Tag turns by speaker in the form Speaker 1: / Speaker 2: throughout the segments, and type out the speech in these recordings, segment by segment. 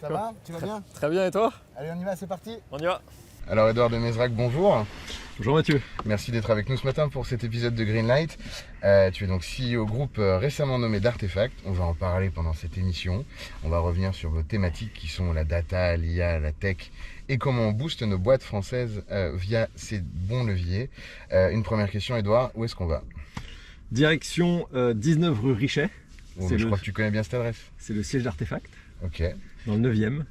Speaker 1: Ça va? Tu vas bien?
Speaker 2: Très bien, et toi?
Speaker 1: Allez, on y va, c'est parti.
Speaker 2: On y va.
Speaker 1: Alors Edouard de Mézerac, bonjour.
Speaker 2: Bonjour Mathieu.
Speaker 1: Merci d'être avec nous ce matin pour cet épisode de Greenlight. Tu es donc CEO groupe récemment nommé d'Artefact. On va en parler pendant cette émission. On va revenir sur vos thématiques qui sont la data, l'IA, la tech et comment on booste nos boîtes françaises via ces bons leviers. Une première question, Edouard, où est-ce qu'on va?
Speaker 2: Direction 19 rue Richet.
Speaker 1: Je crois que tu connais bien cette adresse.
Speaker 2: C'est le siège d'Artefact.
Speaker 1: Ok.
Speaker 2: Dans le 9e.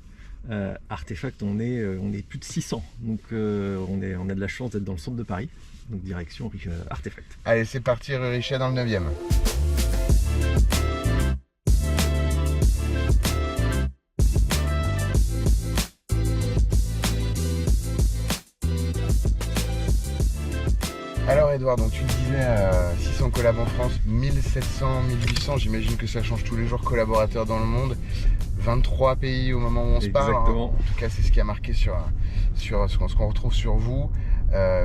Speaker 2: Artefact, on est plus de 600, donc on a de la chance d'être dans le centre de Paris, donc direction Artefact.
Speaker 1: Allez, c'est parti, rue Richet dans le 9e. Alors Edouard, donc tu le disais, 600 collabs en France, 1700, 1800, j'imagine que ça change tous les jours, collaborateurs dans le monde. 23 pays au moment où on se parle.
Speaker 2: Exactement.
Speaker 1: En tout cas, c'est ce qui a marqué sur ce qu'on retrouve sur vous.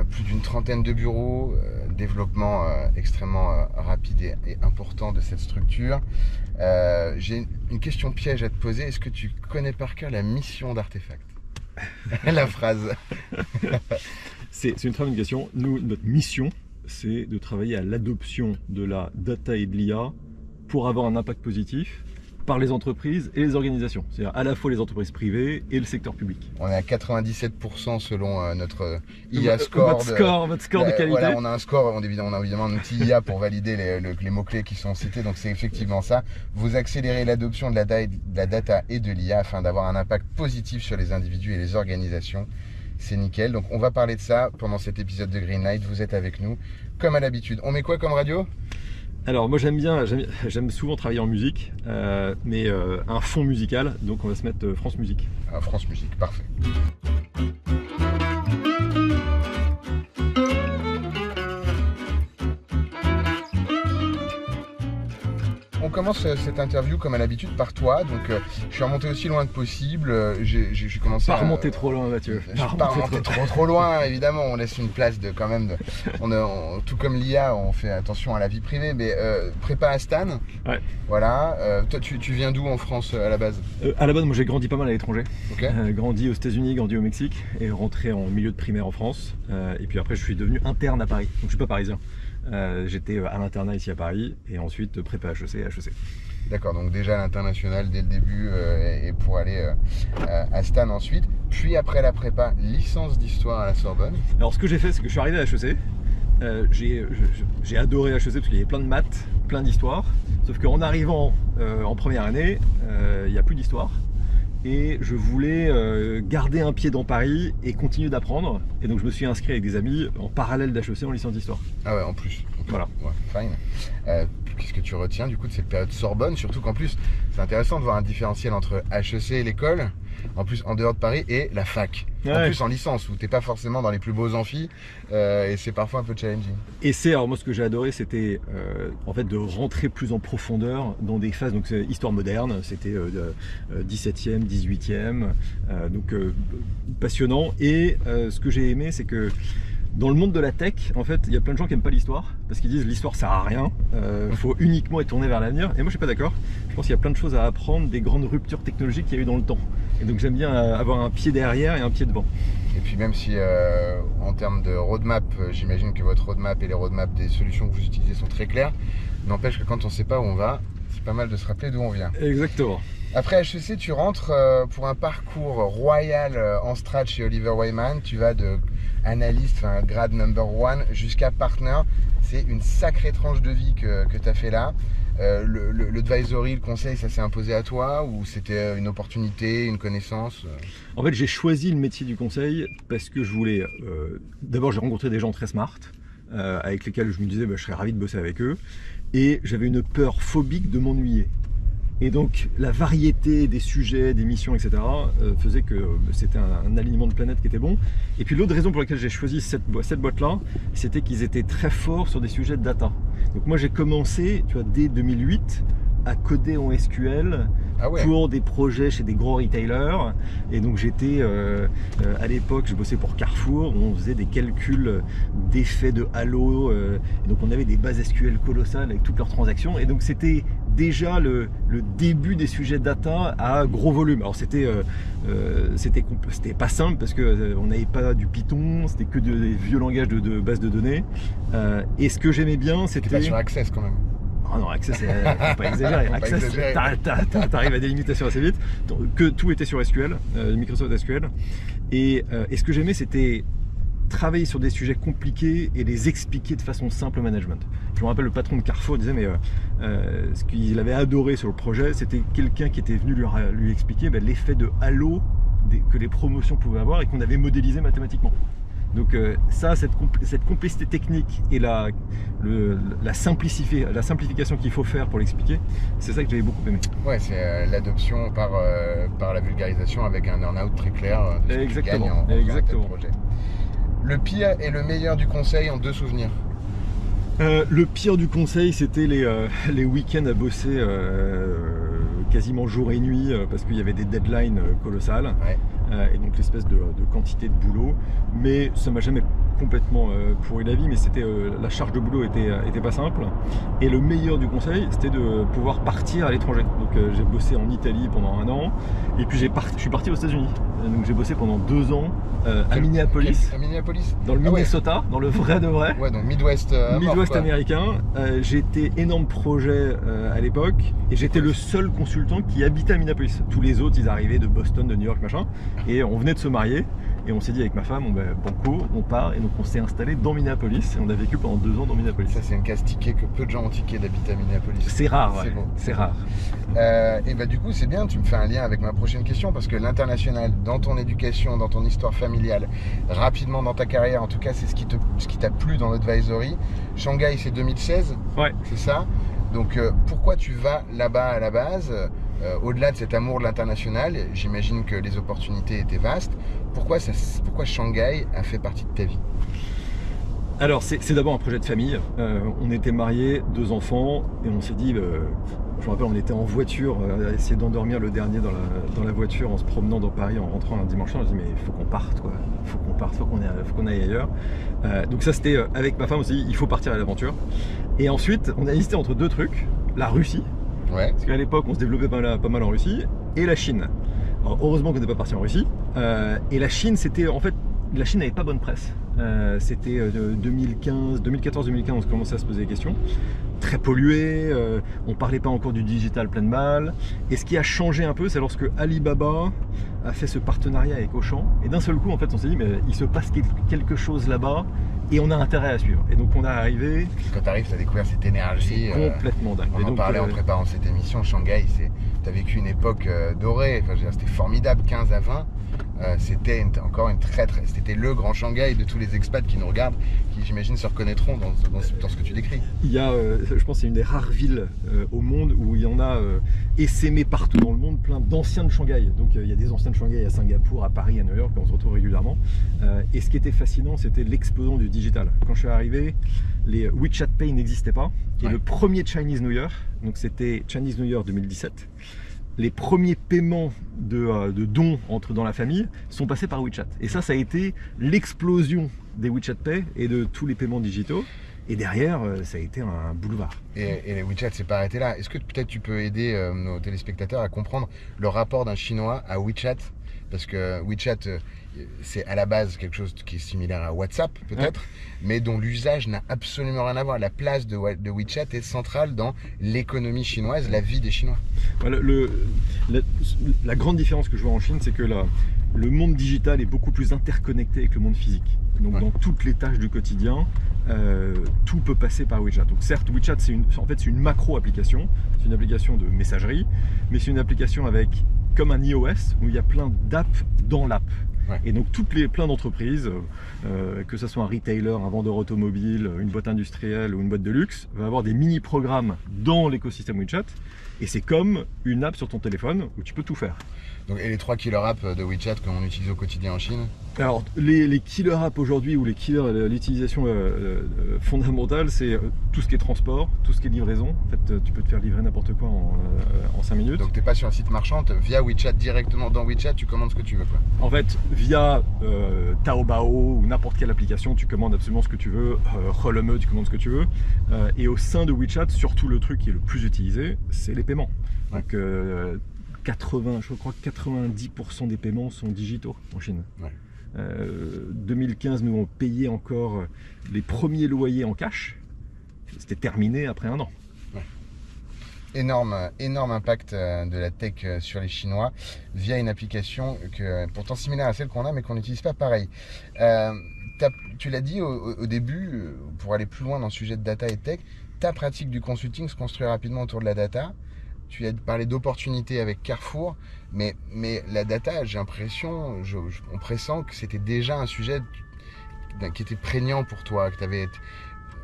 Speaker 1: Plus d'une trentaine de bureaux, développement extrêmement rapide et important de cette structure. J'ai une question piège à te poser. Est-ce que tu connais par cœur la mission d'Artefact? La phrase.
Speaker 2: C'est une très bonne question. Nous, notre mission, c'est de travailler à l'adoption de la data et de l'IA pour avoir un impact positif par les entreprises et les organisations, c'est-à-dire à la fois les entreprises privées et le secteur public.
Speaker 1: On est à 97% selon notre IA score.
Speaker 2: Votre score de qualité.
Speaker 1: Voilà, on a un score, on a évidemment un outil IA pour valider les mots-clés qui sont cités, donc c'est effectivement ça. Vous accélérez l'adoption de la data et de l'IA afin d'avoir un impact positif sur les individus et les organisations. C'est nickel, donc on va parler de ça pendant cet épisode de Greenlight. Vous êtes avec nous, comme à l'habitude. On met quoi comme radio ?
Speaker 2: Alors moi j'aime souvent travailler en musique, mais un fond musical, donc on va se mettre France Musique.
Speaker 1: Ah, France Musique, parfait. On commence cette interview comme à l'habitude par toi, donc je suis remonté aussi loin que possible. J'ai commencé
Speaker 2: pas remonter trop loin, Mathieu.
Speaker 1: Je suis pas remonté trop loin, évidemment. On laisse une place tout comme l'IA, on fait attention à la vie privée, mais prépa à Stan.
Speaker 2: Ouais.
Speaker 1: Voilà. Toi, tu viens d'où en France à la base?
Speaker 2: À la base, moi j'ai grandi pas mal à l'étranger.
Speaker 1: Okay.
Speaker 2: Grandi aux États-Unis, grandi au Mexique et rentré en milieu de primaire en France. Et puis après, je suis devenu interne à Paris. Donc je suis pas parisien. J'étais à l'internat ici à Paris et ensuite prépa HEC.
Speaker 1: D'accord, donc déjà à l'international dès le début et pour aller à Stan ensuite. Puis après la prépa, licence d'histoire à la Sorbonne.
Speaker 2: Alors ce que j'ai fait, c'est que je suis arrivé à HEC. J'ai adoré HEC parce qu'il y avait plein de maths, plein d'histoire. Sauf qu'en arrivant en première année, il n'y a plus d'histoire. Et je voulais garder un pied dans Paris et continuer d'apprendre. Et donc je me suis inscrit avec des amis en parallèle d'HEC en licence d'histoire.
Speaker 1: Ah ouais, en plus. Okay.
Speaker 2: Voilà.
Speaker 1: Ouais, fine. Qu'est-ce que tu retiens du coup de cette période Sorbonne? Surtout qu'en plus, c'est intéressant de voir un différentiel entre HEC et l'école, en plus en dehors de Paris, et la fac. Ouais. En plus en licence, où t'es pas forcément dans les plus beaux amphis, et c'est parfois un peu challenging.
Speaker 2: Et alors moi ce que j'ai adoré, c'était en fait de rentrer plus en profondeur dans des phases, donc c'est histoire moderne, c'était 17e, 18e, donc passionnant. Et ce que j'ai aimé, c'est que dans le monde de la tech, en fait, il y a plein de gens qui n'aiment pas l'histoire parce qu'ils disent l'histoire sert à rien, faut uniquement être tourné vers l'avenir. Et moi, je suis pas d'accord. Je pense qu'il y a plein de choses à apprendre des grandes ruptures technologiques qu'il y a eu dans le temps. Et donc, j'aime bien avoir un pied derrière et un pied devant.
Speaker 1: Et puis même si en termes de roadmap, j'imagine que votre roadmap et les roadmaps des solutions que vous utilisez sont très clairs, n'empêche que quand on ne sait pas où on va, c'est pas mal de se rappeler d'où on vient.
Speaker 2: Exactement.
Speaker 1: Après HEC, tu rentres pour un parcours royal en strat chez Oliver Wyman. Tu vas de analyste, grade number 1 jusqu'à partner. C'est une sacrée tranche de vie que tu as fait là. L'advisory, le conseil, ça s'est imposé à toi ou c'était une opportunité, une connaissance?
Speaker 2: En fait, j'ai choisi le métier du conseil parce que je voulais... D'abord, j'ai rencontré des gens très smart avec lesquels je me disais je serais ravi de bosser avec eux. Et j'avais une peur phobique de m'ennuyer. Et donc la variété des sujets, des missions, etc. Faisait que c'était un alignement de planète qui était bon. Et puis l'autre raison pour laquelle j'ai choisi cette boîte-là, c'était qu'ils étaient très forts sur des sujets de data. Donc moi j'ai commencé, tu vois, dès 2008 à coder en SQL
Speaker 1: Ah ouais.
Speaker 2: pour des projets chez des gros retailers. Et donc j'étais, à l'époque, je bossais pour Carrefour, où on faisait des calculs d'effets de halo. Et donc on avait des bases SQL colossales avec toutes leurs transactions. Et donc c'était déjà le début des sujets data à gros volume. Alors c'était pas simple parce que on n'avait pas du Python, c'était que des vieux langages de bases de données. Et ce que j'aimais bien, c'était...
Speaker 1: Pas sur Access quand même.
Speaker 2: Ah non, Access, faut pas exagérer.
Speaker 1: Faut pas
Speaker 2: Access,
Speaker 1: exagérer.
Speaker 2: t'arrives à des limitations assez vite. Que tout était sur SQL, Microsoft SQL. Et ce que j'aimais, c'était travailler sur des sujets compliqués et les expliquer de façon simple au management. Je me rappelle, le patron de Carrefour disait, mais ce qu'il avait adoré sur le projet, c'était quelqu'un qui était venu lui expliquer l'effet de halo que les promotions pouvaient avoir et qu'on avait modélisé mathématiquement. Donc ça, cette complexité technique et la simplification qu'il faut faire pour l'expliquer, c'est ça que j'avais beaucoup aimé.
Speaker 1: Ouais, c'est l'adoption par la vulgarisation avec un earn-out très clair de ce que tu gagnes en faisant un tel projet. Le pire et le meilleur du conseil en 2 souvenirs.
Speaker 2: Le pire du conseil, c'était les week-ends à bosser quasiment jour et nuit parce qu'il y avait des deadlines colossales.
Speaker 1: Ouais.
Speaker 2: Et donc l'espèce de quantité de boulot. Mais ça m'a jamais complètement pourri la vie, mais c'était la charge de boulot était pas simple. Et le meilleur du conseil, c'était de pouvoir partir à l'étranger. Donc j'ai bossé en Italie pendant 1 an, et puis je suis parti aux États-Unis. Donc j'ai bossé pendant 2 ans à Minneapolis.
Speaker 1: À Minneapolis.
Speaker 2: Dans le Minnesota, dans le vrai de vrai.
Speaker 1: Ouais, donc Midwest.
Speaker 2: Midwest américain. J'ai été énorme projet à l'époque, et j'étais le seul consultant qui habitait à Minneapolis. Tous les autres, ils arrivaient de Boston, de New York, machin. Et on venait de se marier, et on s'est dit avec ma femme, banco, on part, et donc on s'est installé dans Minneapolis, et on a vécu pendant 2 ans dans Minneapolis.
Speaker 1: Ça, c'est une case ticket que peu de gens ont tiqué d'habiter à Minneapolis.
Speaker 2: C'est rare, ouais.
Speaker 1: C'est bon.
Speaker 2: C'est rare.
Speaker 1: Et du coup, c'est bien, tu me fais un lien avec ma prochaine question, parce que l'international, dans ton éducation, dans ton histoire familiale, rapidement dans ta carrière, en tout cas, c'est ce qui t'a plu dans l'advisory. Shanghai, c'est 2016,
Speaker 2: ouais.
Speaker 1: C'est ça. Donc, pourquoi tu vas là-bas à la base au-delà de cet amour de l'international, j'imagine que les opportunités étaient vastes. Pourquoi Shanghai a fait partie de ta vie?
Speaker 2: Alors, c'est d'abord un projet de famille. On était mariés, 2 enfants, et on s'est dit, je me rappelle, on était en voiture, à essayer d'endormir le dernier dans la voiture en se promenant dans Paris en rentrant un dimanche soir. On s'est dit, mais il faut qu'on parte, quoi. Il faut qu'on parte, faut qu'on aille ailleurs. Donc ça, c'était avec ma femme, on s'est dit, il faut partir à l'aventure. Et ensuite, on a hésité entre 2 trucs, la Russie. Ouais. Parce qu'à l'époque, on se développait pas mal en Russie, et la Chine. Alors, heureusement qu'on n'est pas parti en Russie. Et la Chine, la Chine n'avait pas bonne presse. C'était 2014-2015, on commençait à se poser des questions. Très pollué, on parlait pas encore du digital plein de mal. Et ce qui a changé un peu, c'est lorsque Alibaba a fait ce partenariat avec Auchan. Et d'un seul coup, en fait, on s'est dit, mais il se passe quelque chose là-bas, et on a intérêt à suivre. Et donc on est arrivé.
Speaker 1: Quand tu arrives, tu as découvert cette énergie.
Speaker 2: C'est complètement dingue.
Speaker 1: On en parlait en préparant cette émission. Shanghai, tu as vécu une époque dorée. Enfin, c'était formidable, 15 à 20. C'était encore c'était le grand Shanghai de tous les expats qui nous regardent, qui j'imagine se reconnaîtront dans ce que tu décris.
Speaker 2: Il y a, je pense, c'est une des rares villes au monde où il y en a essaimé partout dans le monde, plein d'anciens de Shanghai. Donc il y a des anciens de Shanghai à Singapour, à Paris, à New York, on se retrouve régulièrement. Et ce qui était fascinant, c'était l'explosion du digital. Quand je suis arrivé, les WeChat Pay n'existaient pas. Et le premier Chinese New Year, donc c'était Chinese New Year 2017, les premiers paiements de dons dans la famille sont passés par WeChat. Et ça a été l'explosion des WeChat Pay et de tous les paiements digitaux. Et derrière, ça a été un boulevard.
Speaker 1: Et les WeChat s'est pas arrêté là. Est-ce que peut-être tu peux aider nos téléspectateurs à comprendre le rapport d'un Chinois à WeChat? Parce que WeChat, c'est à la base quelque chose qui est similaire à WhatsApp peut-être, mais dont l'usage n'a absolument rien à voir. La place de WeChat est centrale dans l'économie chinoise, la vie des Chinois.
Speaker 2: Voilà, la grande différence que je vois en Chine, c'est que le monde digital est beaucoup plus interconnecté avec le monde physique. Donc dans toutes les tâches du quotidien, tout peut passer par WeChat. Donc certes, WeChat, c'est une macro-application, c'est une application de messagerie, mais c'est une application comme un iOS, où il y a plein d'apps dans l'app. Et donc plein d'entreprises, que ce soit un retailer, un vendeur automobile, une boîte industrielle ou une boîte de luxe, va avoir des mini-programmes dans l'écosystème WeChat. Et c'est comme une app sur ton téléphone où tu peux tout faire.
Speaker 1: Donc, et les 3 killer apps de WeChat qu'on utilise au quotidien en Chine?
Speaker 2: Alors, les killer apps aujourd'hui, ou l'utilisation fondamentale, c'est tout ce qui est transport, tout ce qui est livraison. En fait, tu peux te faire livrer n'importe quoi en 5 minutes.
Speaker 1: Donc, tu n'es pas sur un site marchand, via WeChat, directement dans WeChat, tu commandes ce que tu veux, quoi.
Speaker 2: En fait, via Taobao ou n'importe quelle application, tu commandes absolument ce que tu veux. Releme, tu commandes ce que tu veux. Et au sein de WeChat, surtout le truc qui est le plus utilisé, c'est les paiements.
Speaker 1: Ouais.
Speaker 2: Donc, je crois que 90% des paiements sont digitaux en Chine.
Speaker 1: Ouais.
Speaker 2: 2015, nous on payait encore les premiers loyers en cash. C'était terminé après un an.
Speaker 1: Ouais. Énorme impact de la tech sur les Chinois via une application pourtant similaire à celle qu'on a mais qu'on n'utilise pas pareil. Tu l'as dit au début, pour aller plus loin dans le sujet de data et tech, ta pratique du consulting se construit rapidement autour de la data. Tu as parlé d'opportunités avec Carrefour, mais la data, j'ai l'impression, on pressent que c'était déjà un sujet qui était prégnant pour toi, que tu avais...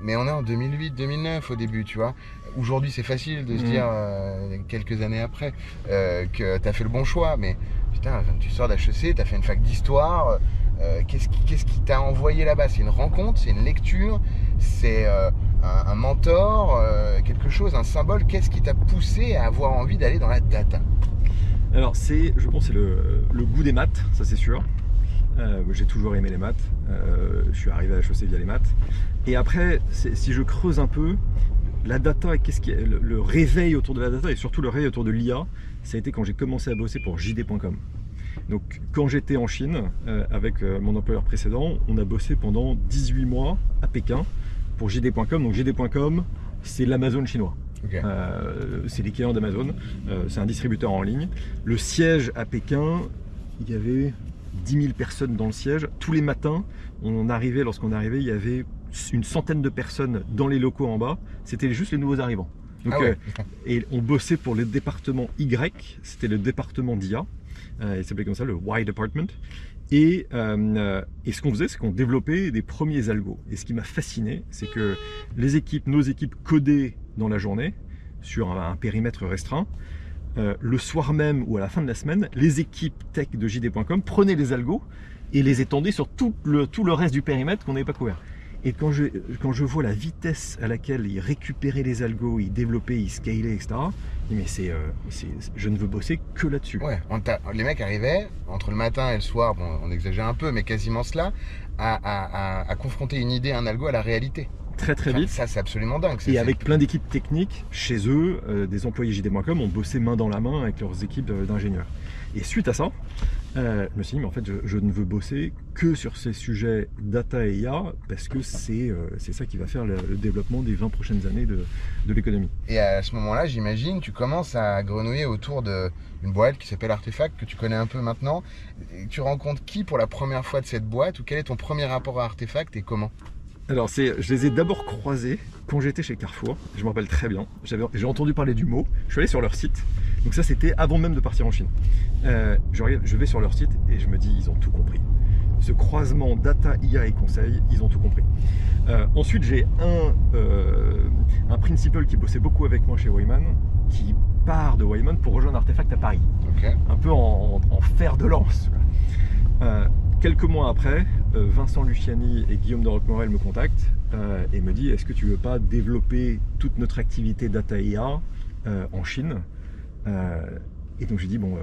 Speaker 1: Mais on est en 2008-2009 au début, tu vois. Aujourd'hui, c'est facile de se dire, quelques années après, que tu as fait le bon choix. Mais putain, tu sors d'HEC, tu as fait une fac d'histoire. Qu'est-ce qui t'a envoyé là-bas? C'est une rencontre, c'est une lecture, c'est un mentor, quelque chose, un symbole. Qu'est-ce qui t'a poussé à avoir envie d'aller dans la data?
Speaker 2: Alors, je pense, c'est le goût des maths, ça c'est sûr. J'ai toujours aimé les maths. Je suis arrivé à HEC via les maths. Et après, si je creuse un peu, la data, le réveil autour de la data et surtout le réveil autour de l'IA, ça a été quand j'ai commencé à bosser pour JD.com. Donc quand j'étais en Chine avec mon employeur précédent, on a bossé pendant 18 mois à Pékin pour JD.com. Donc JD.com, c'est l'Amazon chinois.
Speaker 1: Okay.
Speaker 2: C'est l'équivalent d'Amazon, c'est un distributeur en ligne. Le siège à Pékin, il y avait 10 000 personnes dans le siège. Tous les matins, lorsqu'on arrivait, il y avait une centaine de personnes dans les locaux en bas. C'était juste les nouveaux arrivants. Donc, et on bossait pour le département Y, c'était le département d'IA. Il s'appelait comme ça, le Y Department. Et ce qu'on faisait, c'est qu'on développait des premiers algos. Et ce qui m'a fasciné, c'est que nos équipes codaient dans la journée sur un périmètre restreint. Le soir même ou à la fin de la semaine, les équipes tech de JD.com prenaient les algos et les étendaient sur tout le reste du périmètre qu'on n'avait pas couvert. Et quand je vois la vitesse à laquelle ils récupéraient les algos, ils développaient, ils scalaient, etc., je dis, mais je ne veux bosser que là-dessus.
Speaker 1: Ouais, les mecs arrivaient, entre le matin et le soir, bon, on exagère un peu, mais quasiment cela, à confronter une idée, un algo à la réalité.
Speaker 2: Très vite.
Speaker 1: Ça, c'est absolument dingue.
Speaker 2: Et avec plein d'équipes techniques, chez eux, des employés JD.com ont bossé main dans la main avec leurs équipes d'ingénieurs. Et suite à ça, je me suis dit, mais en fait, je ne veux bosser que sur ces sujets data et IA, parce que c'est ça qui va faire le développement des 20 prochaines années de l'économie.
Speaker 1: Et à ce moment-là, j'imagine, tu commences à grenouiller autour d'une boîte qui s'appelle Artefact, que tu connais un peu maintenant. Et tu rencontres qui pour la première fois de cette boîte, ou quel est ton premier rapport à Artefact et comment?
Speaker 2: Alors, je les ai d'abord croisés quand j'étais chez Carrefour, je me rappelle très bien. J'ai entendu parler du mot, je suis allé sur leur site. Donc ça, c'était avant même de partir en Chine. Je vais sur leur site et je me dis, ils ont tout compris. Ce croisement data, IA et conseil, ils ont tout compris. Ensuite, j'ai un principal qui bossait beaucoup avec moi chez Wayman, qui part de Wayman pour rejoindre Artefact à Paris.
Speaker 1: Okay.
Speaker 2: Un peu en fer de lance. Quelques mois après, Vincent Luciani et Guillaume de Roquemorel me contactent et me disent, est-ce que tu veux pas développer toute notre activité data IA en Chine? Et donc j'ai dit, bon,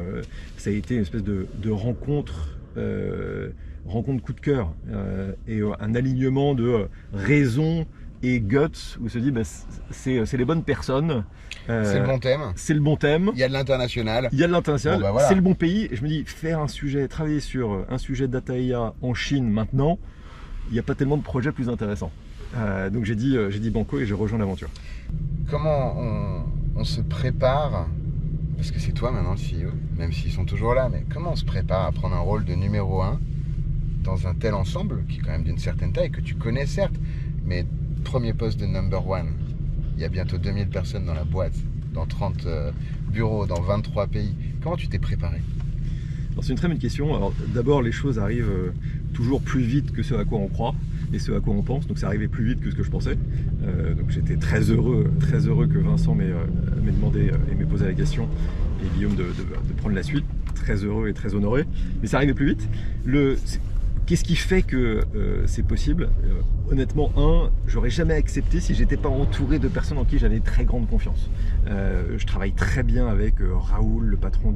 Speaker 2: ça a été une espèce de rencontre coup de cœur et un alignement de raison et guts, où se dit, c'est les bonnes personnes.
Speaker 1: C'est le bon thème.
Speaker 2: C'est le bon thème.
Speaker 1: Il y a de l'international.
Speaker 2: Bon,
Speaker 1: voilà.
Speaker 2: C'est le bon pays. Et je me dis, travailler sur un sujet data IA en Chine maintenant, il n'y a pas tellement de projets plus intéressants. Donc j'ai dit banco et j'ai rejoint l'aventure.
Speaker 1: Comment on se prépare, parce que c'est toi maintenant le CEO, même s'ils sont toujours là, mais comment on se prépare à prendre un rôle de numéro 1 dans un tel ensemble, qui est quand même d'une certaine taille, que tu connais certes, mais premier poste de number 1, il y a bientôt 2000 personnes dans la boîte, dans 30 bureaux, dans 23 pays. Comment tu t'es préparé?
Speaker 2: C'est une très bonne question. Alors d'abord, les choses arrivent toujours plus vite que ce à quoi on croit. et ce à quoi on pense. Donc ça arrivait plus vite que ce que je pensais. Donc j'étais très heureux que Vincent m'ait demandé et m'ait posé la question, et Guillaume de prendre la suite. Très heureux et très honoré. Mais ça arrivait plus vite. Qu'est-ce qui fait que c'est possible? Honnêtement, j'aurais jamais accepté si j'étais pas entouré de personnes en qui j'avais très grande confiance. Je travaille très bien avec Raoul, le patron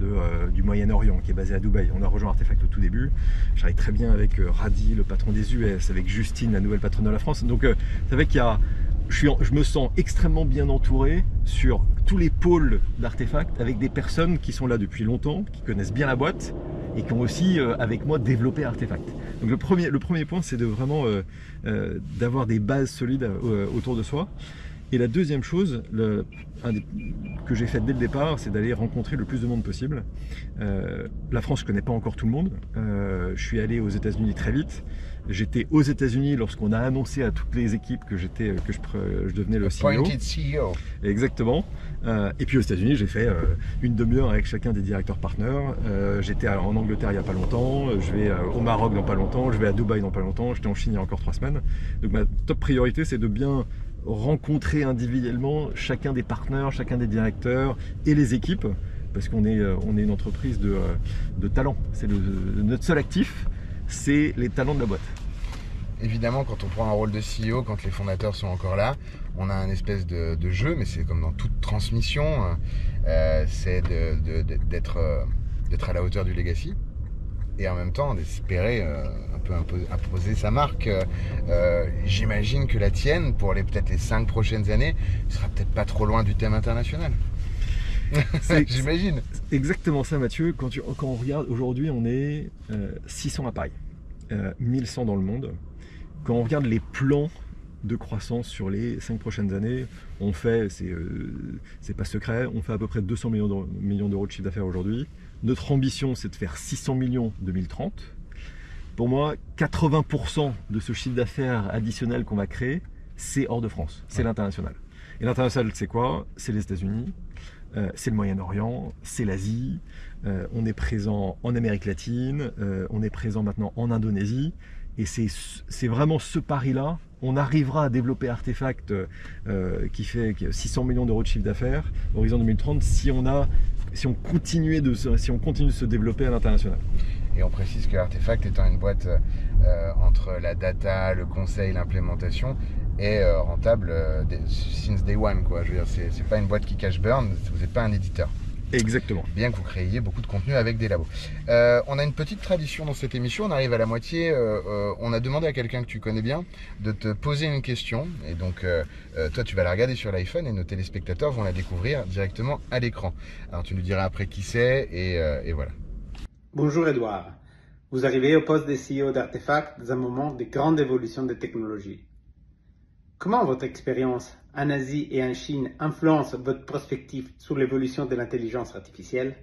Speaker 2: du Moyen-Orient, qui est basé à Dubaï. On a rejoint Artefact au tout début. Je travaille très bien avec Radi, le patron des US, avec Justine, la nouvelle patronne de la France. Donc, c'est vrai qu'il y a... Je me sens extrêmement bien entouré sur tous les pôles d'Artefact, avec des personnes qui sont là depuis longtemps, qui connaissent bien la boîte et qui ont aussi, avec moi, développé Artefact. Donc le premier point, c'est de vraiment d'avoir des bases solides autour de soi. Et la deuxième chose que j'ai fait dès le départ, c'est d'aller rencontrer le plus de monde possible. La France, je ne connais pas encore tout le monde. Je suis allé aux États-Unis très vite. J'étais aux États-Unis lorsqu'on a annoncé à toutes les équipes que je devenais le CEO.
Speaker 1: Appointed CEO.
Speaker 2: Exactement. Et puis aux États-Unis, j'ai fait une demi-heure avec chacun des directeurs partenaires. J'étais en Angleterre il n'y a pas longtemps. Je vais au Maroc dans pas longtemps. Je vais à Dubaï dans pas longtemps. J'étais en Chine il y a encore 3 semaines. Donc ma top priorité, c'est de bien rencontrer individuellement chacun des partenaires, chacun des directeurs et les équipes, parce qu'on est une entreprise de talent. C'est notre seul actif, c'est les talents de la boîte.
Speaker 1: Évidemment, quand on prend un rôle de CEO, quand les fondateurs sont encore là, on a un espèce de jeu, mais c'est comme dans toute transmission, c'est d'être à la hauteur du legacy, et en même temps d'espérer un peu imposer sa marque. J'imagine que la tienne, pour peut-être les 5 prochaines années, sera peut-être pas trop loin du thème international. J'imagine.
Speaker 2: C'est exactement ça, Mathieu. Quand on regarde, aujourd'hui, on est 600 à Paris, 1100 dans le monde. Quand on regarde les plans de croissance sur les 5 prochaines années, on fait, c'est pas secret, on fait à peu près 200 millions d'euros de chiffre d'affaires aujourd'hui. Notre ambition, c'est de faire 600 millions 2030. Pour moi, 80% de ce chiffre d'affaires additionnel qu'on va créer, c'est hors de France, c'est l'international. Et l'international, c'est quoi? C'est les États-Unis, c'est le Moyen-Orient, c'est l'Asie, on est présent en Amérique latine, on est présent maintenant en Indonésie, et c'est vraiment ce pari-là. On arrivera à développer Artefact qui fait 600 millions d'euros de chiffre d'affaires, horizon 2030, si on continue de se développer à l'international.
Speaker 1: Et on précise que Artefact étant une boîte entre la data, le conseil, l'implémentation, est rentable since day one, quoi. Je veux dire, c'est pas une boîte qui cash burn, vous n'êtes pas un éditeur.
Speaker 2: Exactement.
Speaker 1: Bien que vous créiez beaucoup de contenu avec des labos. On a une petite tradition dans cette émission, on arrive à la moitié, on a demandé à quelqu'un que tu connais bien de te poser une question, et donc toi tu vas la regarder sur l'iPhone et nos téléspectateurs vont la découvrir directement à l'écran. Alors tu nous diras après qui c'est et voilà.
Speaker 3: Bonjour Edouard, vous arrivez au poste de CEO d'Artefact dans un moment de grande évolution des technologies. Comment votre expérience en Asie et en Chine influence votre perspective sur l'évolution de l'intelligence artificielle?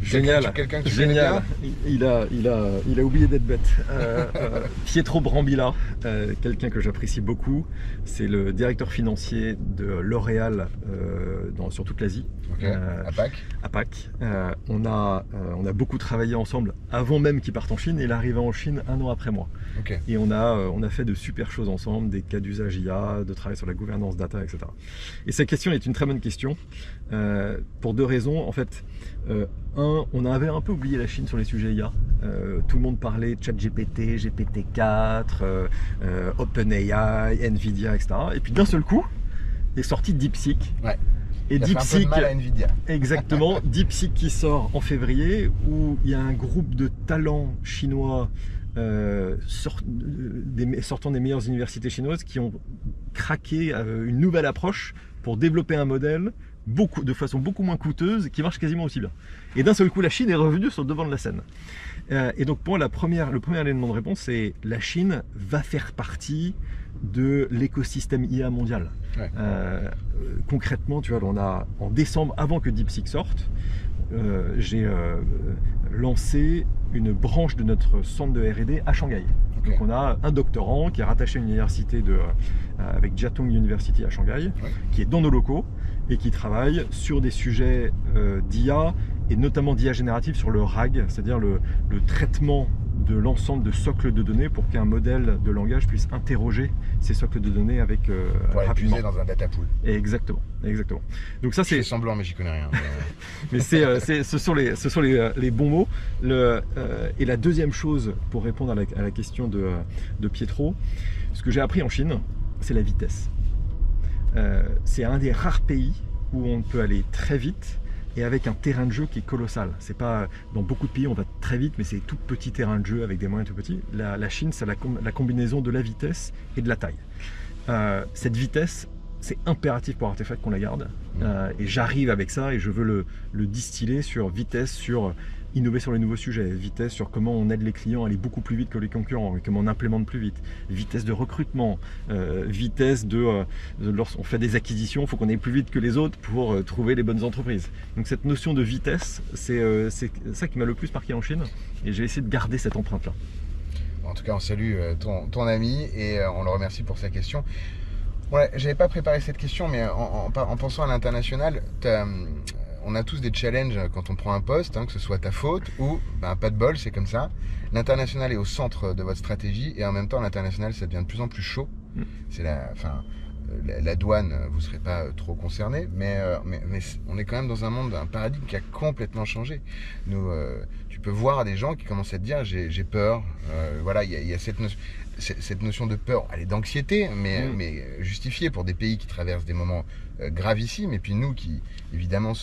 Speaker 2: Génial,
Speaker 1: quelqu'un que tu
Speaker 2: génial. Il a oublié d'être bête. Pietro Brambilla, quelqu'un que j'apprécie beaucoup, c'est le directeur financier de L'Oréal sur toute l'Asie.
Speaker 1: Okay. À Pâques.
Speaker 2: On a beaucoup travaillé ensemble avant même qu'il parte en Chine. Il est arrivé en Chine 1 an après moi.
Speaker 1: Okay.
Speaker 2: Et on a fait de super choses ensemble, des cas d'usage IA, de travail sur la gouvernance data, etc. Et cette question est une très bonne question pour 2 raisons. En fait, on avait un peu oublié la Chine sur les sujets IA. Tout le monde parlait de ChatGPT, GPT-4, OpenAI, Nvidia, etc. Et puis d'un seul coup, est sorti DeepSeek.
Speaker 1: Ouais.
Speaker 2: Et
Speaker 1: DeepSeek, fait un peu de mal à Nvidia.
Speaker 2: Exactement. DeepSeek qui sort en février, où il y a un groupe de talents chinois sortant des meilleures universités chinoises qui ont craqué une nouvelle approche pour développer un modèle de façon beaucoup moins coûteuse qui marche quasiment aussi bien. Et d'un seul coup, la Chine est revenue sur le devant de la scène. Et donc pour moi, le premier élément de réponse, c'est la Chine va faire partie de l'écosystème IA mondial. Ouais. Concrètement, tu vois, en décembre, avant que DeepSeek sorte, j'ai lancé une branche de notre centre de R&D à Shanghai. Okay. Donc on a un doctorant qui est rattaché à une université avec Jiaotong University à Shanghai, ouais, qui est dans nos locaux et qui travaille sur des sujets d'IA et notamment d'IA générative sur le RAG, c'est-à-dire le traitement de l'ensemble de socles de données pour qu'un modèle de langage puisse interroger ces socles de données avec
Speaker 1: pour
Speaker 2: rapidement.
Speaker 1: Puiser dans un data pool.
Speaker 2: Exactement. Donc ça
Speaker 1: Je fais semblant, mais j'y connais rien.
Speaker 2: mais ce sont les bons mots. Et la deuxième chose, pour répondre à la question de Pietro, ce que j'ai appris en Chine, c'est la vitesse. C'est un des rares pays où on peut aller très vite et avec un terrain de jeu qui est colossal. C'est pas, dans beaucoup de pays on va très vite, mais c'est tout petit terrain de jeu avec des moyens tout petits. La Chine, c'est la combinaison de la vitesse et de la taille. Cette vitesse, c'est impératif pour Artefact qu'on la garde. Et j'arrive avec ça et je veux le distiller sur vitesse, sur innover sur les nouveaux sujets, vitesse sur comment on aide les clients à aller beaucoup plus vite que les concurrents et comment on implémente plus vite, vitesse de recrutement, vitesse lorsqu'on fait des acquisitions, il faut qu'on aille plus vite que les autres pour trouver les bonnes entreprises. Donc cette notion de vitesse, c'est ça qui m'a le plus marqué en Chine et j'ai essayé de garder cette empreinte-là.
Speaker 1: En tout cas, on salue ton ami et on le remercie pour sa question. Ouais, j'avais pas préparé cette question, mais en pensant à l'international, on a tous des challenges quand on prend un poste, que ce soit ta faute ou pas de bol, c'est comme ça. L'international est au centre de votre stratégie et en même temps l'international ça devient de plus en plus chaud. C'est la douane, vous ne serez pas trop concerné, mais on est quand même dans un monde, un paradigme qui a complètement changé. Tu peux voir des gens qui commencent à te dire j'ai peur. Voilà, il y a cette notion de peur, elle est d'anxiété, mais justifiée pour des pays qui traversent des moments gravissimes, et puis nous qui évidemment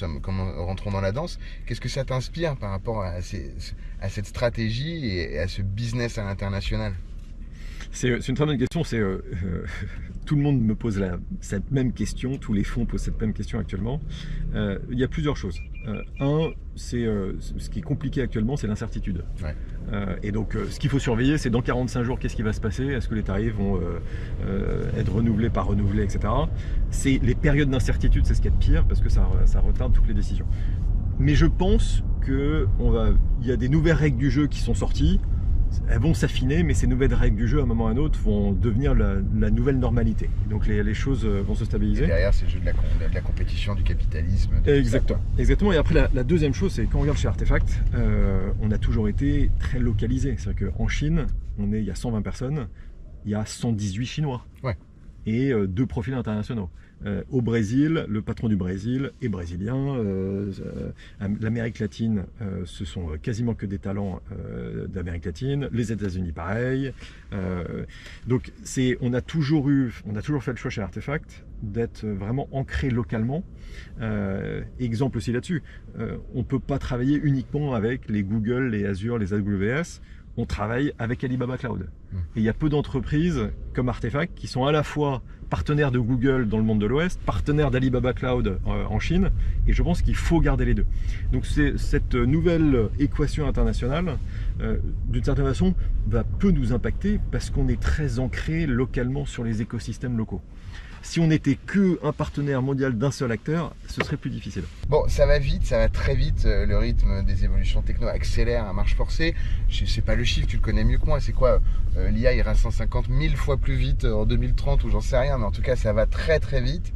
Speaker 1: rentrons dans la danse. Qu'est-ce que ça t'inspire par rapport à cette stratégie et à ce business à l'international?
Speaker 2: C'est une très bonne question. Tout le monde me pose cette même question, tous les fonds posent cette même question actuellement. Il y a plusieurs choses. Ce qui est compliqué actuellement, c'est l'incertitude. Ouais. Et donc, ce qu'il faut surveiller, c'est dans 45 jours, qu'est-ce qui va se passer? Est-ce que les tarifs vont être renouvelés, pas renouvelés, etc. Les périodes d'incertitude, c'est ce qu'il y a de pire, parce que ça retarde toutes les décisions. Mais je pense qu'il y a des nouvelles règles du jeu qui sont sorties. Elles vont s'affiner, mais ces nouvelles règles du jeu, à un moment ou à un autre, vont devenir la nouvelle normalité. Donc les choses vont se stabiliser.
Speaker 1: Et derrière, c'est le jeu de la compétition, du capitalisme.
Speaker 2: Exactement. Et après, la deuxième chose, c'est quand on regarde chez Artefact, on a toujours été très localisé. C'est-à-dire qu'en Chine, il y a 120 personnes, il y a 118 Chinois. Ouais. Et 2 profils internationaux. Au Brésil, le patron du Brésil est brésilien. L'Amérique latine, ce sont quasiment que des talents d'Amérique latine. Les États-Unis, pareil. Donc, on a toujours fait le choix chez Artefact d'être vraiment ancré localement. Exemple aussi là-dessus, on ne peut pas travailler uniquement avec les Google, les Azure, les AWS. On travaille avec Alibaba Cloud. Et il y a peu d'entreprises comme Artefact qui sont à la fois partenaires de Google dans le monde de l'Ouest, partenaires d'Alibaba Cloud en Chine, et je pense qu'il faut garder les deux. Donc cette nouvelle équation internationale, d'une certaine façon, peut nous impacter parce qu'on est très ancré localement sur les écosystèmes locaux. Si on n'était qu'un partenaire mondial d'un seul acteur, ce serait plus difficile.
Speaker 1: Bon, ça va vite, ça va très vite. Le rythme des évolutions techno accélère à marche forcée. Je sais pas le chiffre, tu le connais mieux que moi. C'est quoi l'IA ira 150 000 fois plus vite en 2030 ou j'en sais rien. Mais en tout cas, ça va très très vite.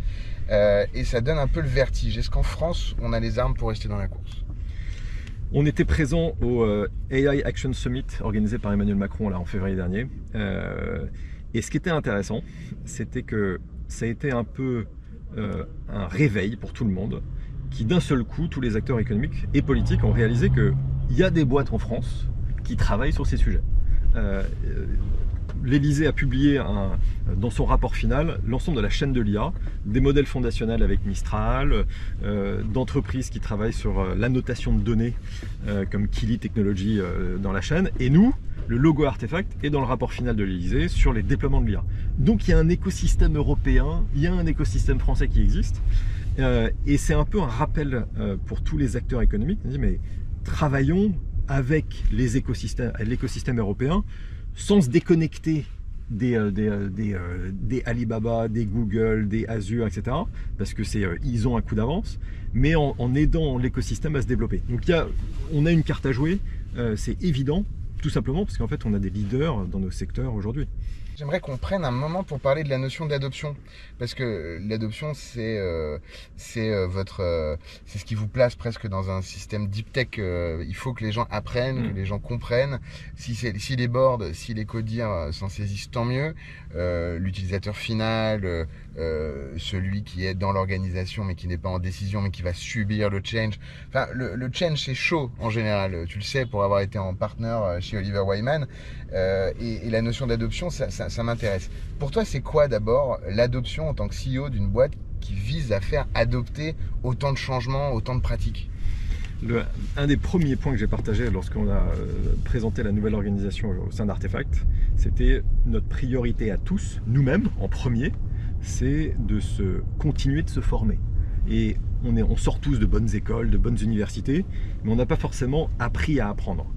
Speaker 1: Et ça donne un peu le vertige. Est-ce qu'en France, on a les armes pour rester dans la course?
Speaker 2: On était présent au AI Action Summit organisé par Emmanuel Macron là, en février dernier. Et ce qui était intéressant, c'était que ça a été un peu un réveil pour tout le monde, qui d'un seul coup, tous les acteurs économiques et politiques ont réalisé qu'il y a des boîtes en France qui travaillent sur ces sujets. L'Élysée a publié dans son rapport final l'ensemble de la chaîne de l'IA, des modèles fondationnels avec Mistral, d'entreprises qui travaillent sur l'annotation de données comme Kili Technology dans la chaîne, et nous, le logo Artefact est dans le rapport final de l'Élysée sur les déploiements de l'IA. Donc il y a un écosystème européen, il y a un écosystème français qui existe, et c'est un peu un rappel pour tous les acteurs économiques. On dit mais travaillons avec l'écosystème européen sans se déconnecter des Alibaba, des Google, des Azure, etc. Parce que ils ont un coup d'avance, mais en aidant l'écosystème à se développer. Donc on a une carte à jouer, c'est évident. Tout simplement parce qu'en fait on a des leaders dans nos secteurs aujourd'hui.
Speaker 1: J'aimerais qu'on prenne un moment pour parler de la notion d'adoption, parce que l'adoption, c'est ce qui vous place presque dans un système deep tech. Il faut que les gens apprennent, que les gens comprennent. Si les boards, si les codires s'en saisissent, tant mieux. L'utilisateur final, celui qui est dans l'organisation mais qui n'est pas en décision mais qui va subir le change. Enfin, le change, c'est chaud en général. Tu le sais pour avoir été en partner chez Oliver Wyman. Et la notion d'adoption, ça m'intéresse. Pour toi, c'est quoi d'abord l'adoption en tant que CEO d'une boîte qui vise à faire adopter autant de changements, autant de pratiques?
Speaker 2: Un des premiers points que j'ai partagé lorsqu'on a présenté la nouvelle organisation au sein d'Artefact, c'était notre priorité à tous, nous-mêmes en premier, c'est de continuer de se former. Et on sort tous de bonnes écoles, de bonnes universités, mais on n'a pas forcément appris à apprendre.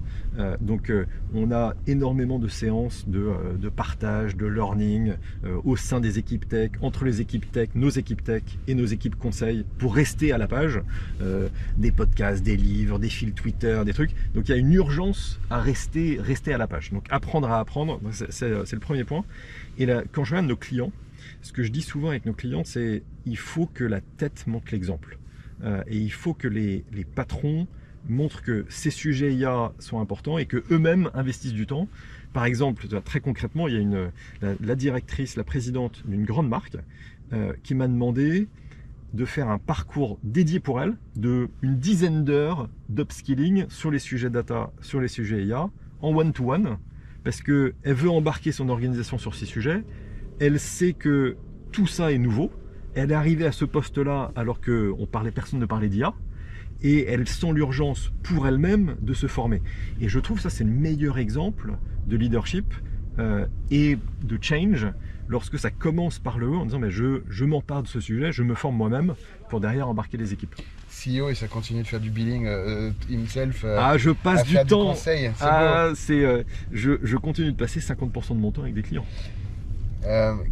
Speaker 2: Donc on a énormément de séances de partage, de learning au sein des équipes tech, entre les équipes tech, nos équipes tech et nos équipes conseil pour rester à la page, des podcasts, des livres, des fils Twitter, des trucs. Donc il y a une urgence à rester à la page. Donc apprendre à apprendre, c'est le premier point. Et là, quand je regarde nos clients, ce que je dis souvent avec nos clients, c'est il faut que la tête montre l'exemple. Et il faut que les patrons montrent que ces sujets IA sont importants et qu'eux-mêmes investissent du temps. Par exemple, très concrètement, il y a la directrice, la présidente d'une grande marque qui m'a demandé de faire un parcours dédié pour elle de une dizaine d'heures d'upskilling sur les sujets data, sur les sujets IA, en one-to-one, parce qu'elle veut embarquer son organisation sur ces sujets. Elle sait que tout ça est nouveau. Elle est arrivée à ce poste-là alors que personne ne parlait d'IA. Et elle sent l'urgence pour elle-même de se former. Et je trouve ça, c'est le meilleur exemple de leadership et de change lorsque ça commence par le haut en disant mais je m'empare de ce sujet, je me forme moi-même pour derrière embarquer les équipes.
Speaker 1: CEO et ça continue de faire du billing himself.
Speaker 2: Je passe du temps.
Speaker 1: Conseil,
Speaker 2: je continue de passer 50% de mon temps avec des clients.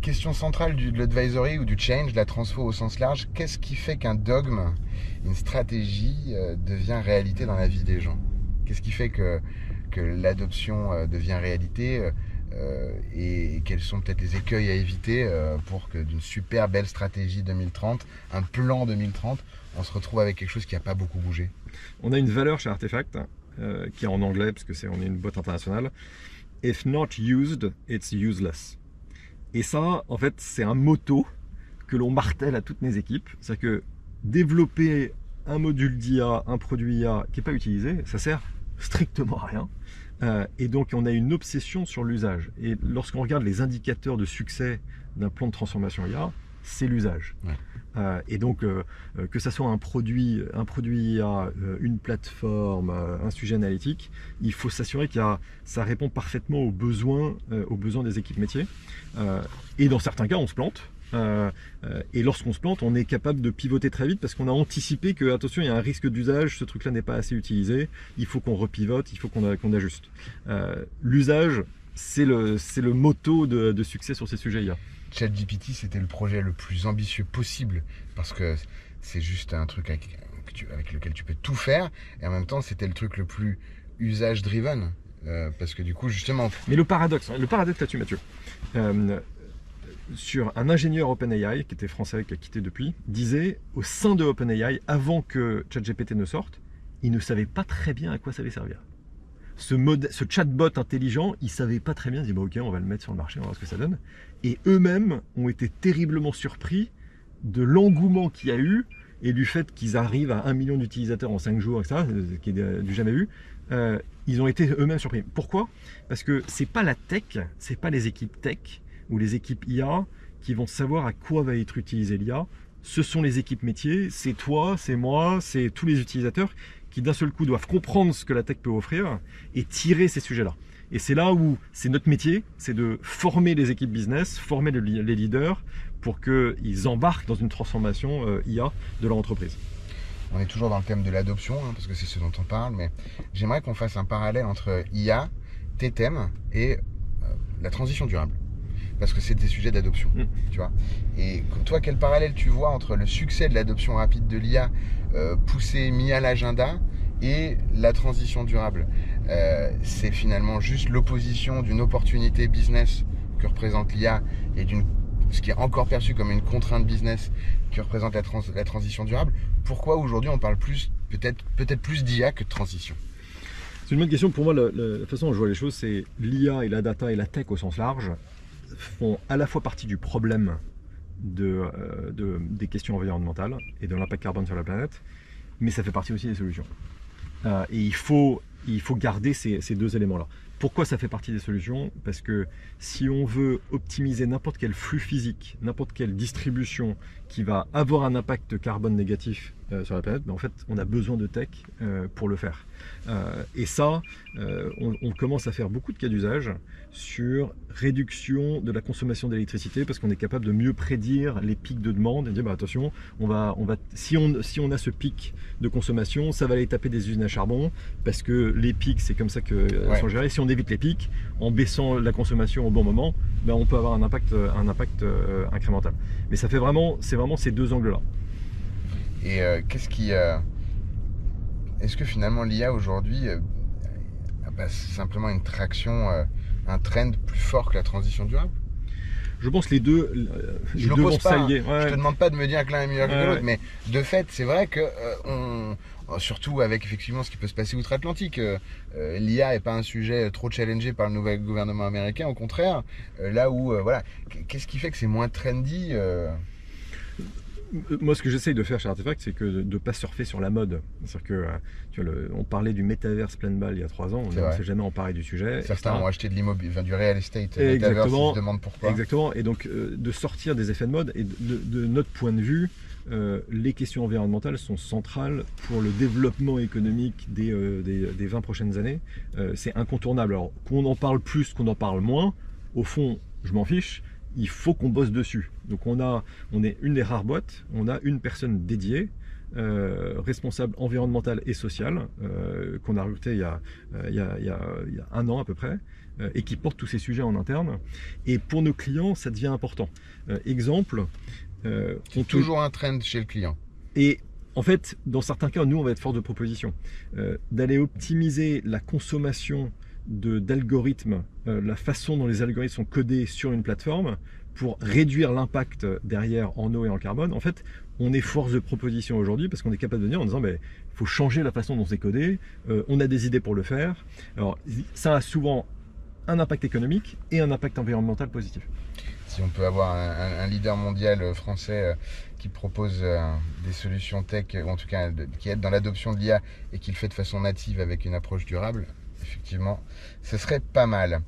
Speaker 1: Question centrale de l'advisory ou du change, de la transfo au sens large. Qu'est-ce qui fait qu'un dogme, une stratégie devient réalité dans la vie des gens? Qu'est-ce qui fait que l'adoption devient réalité et quels sont peut-être les écueils à éviter pour que d'une super belle stratégie 2030, un plan 2030, on se retrouve avec quelque chose qui n'a pas beaucoup bougé?
Speaker 2: On a une valeur chez Artefact qui est en anglais parce que on est une boîte internationale. If not used, it's useless. Et ça, en fait, c'est un motto que l'on martèle à toutes mes équipes. C'est-à-dire que développer un module d'IA, un produit IA qui n'est pas utilisé, ça sert strictement à rien. Et donc, on a une obsession sur l'usage. Et lorsqu'on regarde les indicateurs de succès d'un plan de transformation IA, c'est l'usage. Ouais. Et donc, que ça soit un produit IA, une plateforme, un sujet analytique, il faut s'assurer ça répond parfaitement aux besoins des équipes métiers. Et dans certains cas, on se plante. Et lorsqu'on se plante, on est capable de pivoter très vite parce qu'on a anticipé que, attention, il y a un risque d'usage, ce truc-là n'est pas assez utilisé, il faut qu'on repivote, il faut qu'on ajuste. L'usage, c'est le motto de succès sur ces sujets IA.
Speaker 1: ChatGPT, c'était le projet le plus ambitieux possible parce que c'est juste un truc avec lequel tu peux tout faire et en même temps, c'était le truc le plus usage-driven parce que du coup, justement...
Speaker 2: Mais le paradoxe là-dessus, Mathieu, sur un ingénieur OpenAI qui était français, qui a quitté depuis, disait au sein de OpenAI, avant que ChatGPT ne sorte, il ne savait pas très bien à quoi ça allait servir. Ce chatbot intelligent, ils ne savaient pas très bien, ils disaient ok, on va le mettre sur le marché, on va voir ce que ça donne. Et eux-mêmes ont été terriblement surpris de l'engouement qu'il y a eu et du fait qu'ils arrivent à 1 million d'utilisateurs en 5 jours, etc., ce qui est du jamais vu. Ils ont été eux-mêmes surpris. Pourquoi? Parce que c'est pas la tech, c'est pas les équipes tech ou les équipes IA qui vont savoir à quoi va être utilisé l'IA. Ce sont les équipes métiers, c'est toi, c'est moi, c'est tous les utilisateurs qui d'un seul coup doivent comprendre ce que la tech peut offrir et tirer ces sujets-là. Et c'est là où c'est notre métier, c'est de former les équipes business, former les leaders pour qu'ils embarquent dans une transformation IA de leur entreprise.
Speaker 1: On est toujours dans le thème de l'adoption, parce que c'est ce dont on parle, mais j'aimerais qu'on fasse un parallèle entre IA, tes thèmes et la transition durable. Parce que c'est des sujets d'adoption, tu vois. Et toi, quel parallèle tu vois entre le succès de l'adoption rapide de l'IA poussé, mis à l'agenda, et la transition durable? C'est finalement juste l'opposition d'une opportunité business que représente l'IA et ce qui est encore perçu comme une contrainte business qui représente la transition durable, pourquoi aujourd'hui on parle peut-être plus d'IA que de transition?
Speaker 2: C'est une bonne question. Pour moi, la façon dont je vois les choses, c'est l'IA et la data et la tech au sens large font à la fois partie du problème des questions environnementales et de l'impact carbone sur la planète, mais ça fait partie aussi des solutions. Et il faut garder ces deux éléments-là. Pourquoi ça fait partie des solutions? Parce que si on veut optimiser n'importe quel flux physique, n'importe quelle distribution qui va avoir un impact carbone négatif sur la planète, en fait, on a besoin de tech pour le faire. Et ça, on commence à faire beaucoup de cas d'usage sur réduction de la consommation d'électricité parce qu'on est capable de mieux prédire les pics de demande et dire attention, si on a ce pic de consommation, ça va aller taper des usines à charbon parce que les pics, c'est comme ça qu'elles sont gérées. Si on évite les pics en baissant la consommation au bon moment, on peut avoir un impact incrémental. Mais c'est vraiment ces deux angles-là.
Speaker 1: Et est-ce que finalement l'IA aujourd'hui a simplement une traction, un trend plus fort que la transition durable?
Speaker 2: Je pense que les deux vont s'allier.
Speaker 1: Je te demande pas de me dire que l'un est meilleur que l'autre, mais de fait, c'est vrai que surtout avec effectivement ce qui peut se passer outre-Atlantique, l'IA n'est pas un sujet trop challengé par le nouvel gouvernement américain, au contraire, là où, qu'est-ce qui fait que c'est moins trendy
Speaker 2: Moi, ce que j'essaye de faire chez Artefact, c'est que de ne pas surfer sur la mode. C'est-à-dire que on parlait du métaverse pleine balle il y a 3 ans, on ne s'est jamais emparé du sujet.
Speaker 1: Certains ont acheté de l'immobilier, du real estate,
Speaker 2: exactement,
Speaker 1: ils se demandent pourquoi.
Speaker 2: Exactement, et donc de sortir des effets de mode, et de notre point de vue, les questions environnementales sont centrales pour le développement économique des 20 prochaines années. C'est incontournable. Alors qu'on en parle plus, qu'on en parle moins, au fond, je m'en fiche. Il faut qu'on bosse dessus. Donc on est une des rares boîtes, on a une personne dédiée, responsable environnementale et sociale, qu'on a recruté il y a 1 an à peu près, et qui porte tous ces sujets en interne. Et pour nos clients, ça devient important. Exemple...
Speaker 1: c'est toujours un trend chez le client.
Speaker 2: Et en fait, dans certains cas, nous, on va être force de proposition. D'aller optimiser la consommation d'algorithmes, la façon dont les algorithmes sont codés sur une plateforme pour réduire l'impact derrière en eau et en carbone. En fait, on est force de proposition aujourd'hui parce qu'on est capable de dire en disant il faut changer la façon dont c'est codé, on a des idées pour le faire. Alors ça a souvent un impact économique et un impact environnemental positif.
Speaker 1: Si on peut avoir un leader mondial français qui propose des solutions tech, ou en tout cas qui aide dans l'adoption de l'IA et qui le fait de façon native avec une approche durable, effectivement, ce serait pas mal.